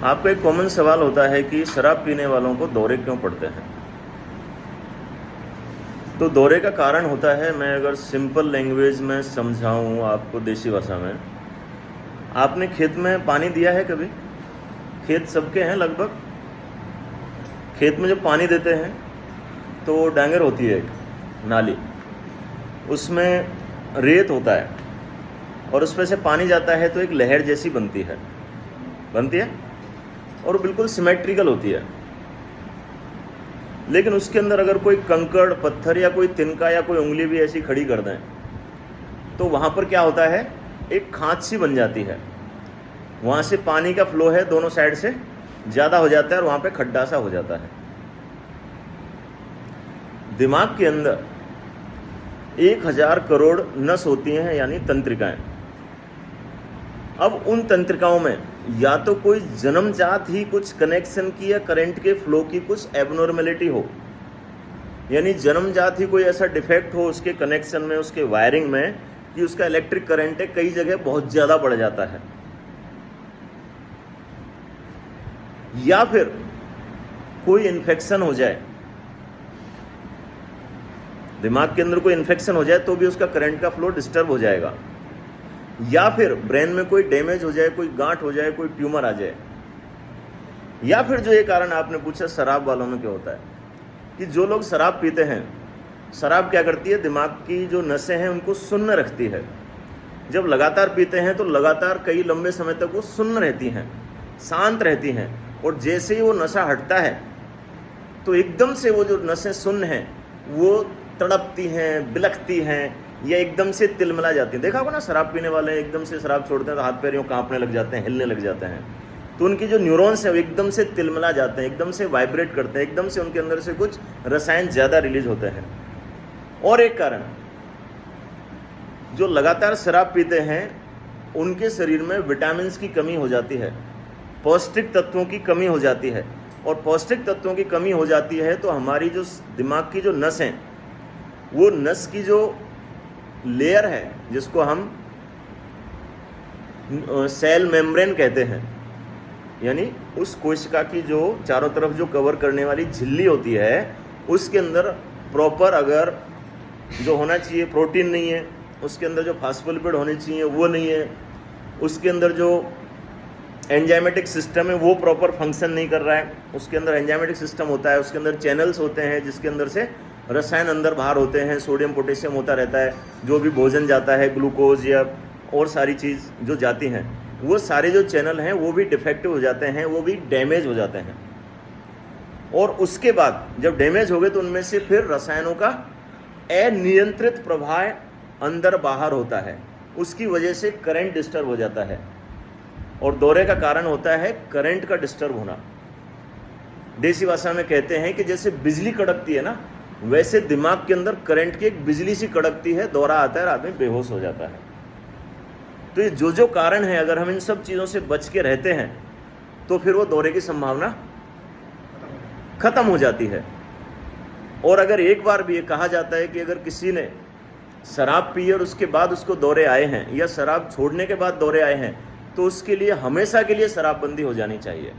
आपको एक कॉमन सवाल होता है कि शराब पीने वालों को दौरे क्यों पड़ते हैं। तो दौरे का कारण होता है, मैं अगर सिंपल लैंग्वेज में समझाऊं आपको देसी भाषा में, आपने खेत में पानी दिया है कभी? खेत सबके हैं लगभग। खेत में जब पानी देते हैं तो डांगर होती है, एक नाली, उसमें रेत होता है और उसमें से पानी जाता है तो एक लहर जैसी बनती है और बिल्कुल सिमेट्रिकल होती है। लेकिन उसके अंदर अगर कोई कंकड़, पत्थर या कोई तिनका या कोई उंगली भी ऐसी खड़ी कर दें तो वहाँ पर क्या होता है, एक खांच सी बन जाती है। वहाँ से पानी का फ्लो है दोनों साइड से ज़्यादा हो जाता है और वहाँ पे खड्डा सा हो जाता है। दिमाग के अंदर 1000 करोड़ नस होती हैं, यानी तंत्रिकाएं। अब उन तंत्रिकाओं में या तो कोई जन्मजात ही कुछ कनेक्शन की या करंट के फ्लो की कुछ एबनॉर्मेलिटी हो, यानी जन्मजात ही कोई ऐसा डिफेक्ट हो उसके कनेक्शन में, उसके वायरिंग में, कि उसका इलेक्ट्रिक करंट है कई जगह बहुत ज़्यादा बढ़ जाता है, या फिर कोई इन्फेक्शन हो जाए, दिमाग के अंदर कोई इन्फेक्शन हो जाए तो भी उसका करंट का फ्लो डिस्टर्ब हो जाएगा, या फिर ब्रेन में कोई डैमेज हो जाए, कोई गांठ हो जाए, कोई ट्यूमर आ जाए, या फिर जो ये कारण आपने पूछा शराब वालों में क्या होता है कि जो लोग शराब पीते हैं, शराब क्या करती है, दिमाग की जो नसें हैं उनको सुन्न रखती है। जब लगातार पीते हैं तो लगातार कई लंबे समय तक वो सुन्न रहती हैं, शांत रहती हैं, और जैसे ही वो नशा हटता है तो एकदम से वो जो नसें सुन्न हैं वो तड़पती हैं, बिलखती हैं, या एकदम से तिलमिला जाती हैं। देखा होगा ना, शराब पीने वाले एकदम से शराब छोड़ते हैं तो हाथ पैर यूं कांपने लग जाते हैं, हिलने लग जाते हैं, तो उनकी जो न्यूरॉन्स हैं वो एकदम से तिलमिला जाते हैं, एकदम से वाइब्रेट करते हैं, एकदम से उनके अंदर से कुछ रसायन ज़्यादा रिलीज होते हैं। और एक कारण, जो लगातार शराब पीते हैं उनके शरीर में विटामिन की कमी हो जाती है, पौष्टिक तत्वों की कमी हो जाती है, और पौष्टिक तत्वों की कमी हो जाती है तो हमारी जो दिमाग की जो नस हैं, वो नस की जो लेयर है जिसको हम सेल मेम्ब्रेन कहते हैं, यानी उस कोशिका की जो चारों तरफ जो कवर करने वाली झिल्ली होती है, उसके अंदर प्रॉपर अगर जो होना चाहिए प्रोटीन नहीं है, उसके अंदर जो फास्फोलिपिड होने चाहिए वो नहीं है, उसके अंदर जो एंजाइमेटिक सिस्टम है वो प्रॉपर फंक्शन नहीं कर रहा है। उसके अंदर एंजाइमेटिक सिस्टम होता है, उसके अंदर चैनल्स होते हैं जिसके अंदर से रसायन अंदर बाहर होते हैं, सोडियम पोटेशियम होता रहता है, जो भी भोजन जाता है, ग्लूकोज या और सारी चीज़ जो जाती हैं, वो सारे जो चैनल हैं वो भी डिफेक्टिव हो जाते हैं, वो भी डैमेज हो जाते हैं। और उसके बाद जब डैमेज हो गए तो उनमें से फिर रसायनों का अनियंत्रित प्रवाह अंदर बाहर होता है, उसकी वजह से करंट डिस्टर्ब हो जाता है। और दौरे का कारण होता है करंट का डिस्टर्ब होना। देसी भाषा में कहते हैं कि जैसे बिजली कड़कती है ना, वैसे दिमाग के अंदर करंट की एक बिजली सी कड़कती है, दौरा आता है और आदमी बेहोश हो जाता है। तो ये जो कारण है, अगर हम इन सब चीज़ों से बच के रहते हैं तो फिर वो दौरे की संभावना खत्म हो जाती है। और अगर एक बार भी ये कहा जाता है कि अगर किसी ने शराब पी और उसके बाद उसको दौरे आए हैं, या शराब छोड़ने के बाद दौरे आए हैं, तो उसके लिए हमेशा के लिए शराबबंदी हो जानी चाहिए।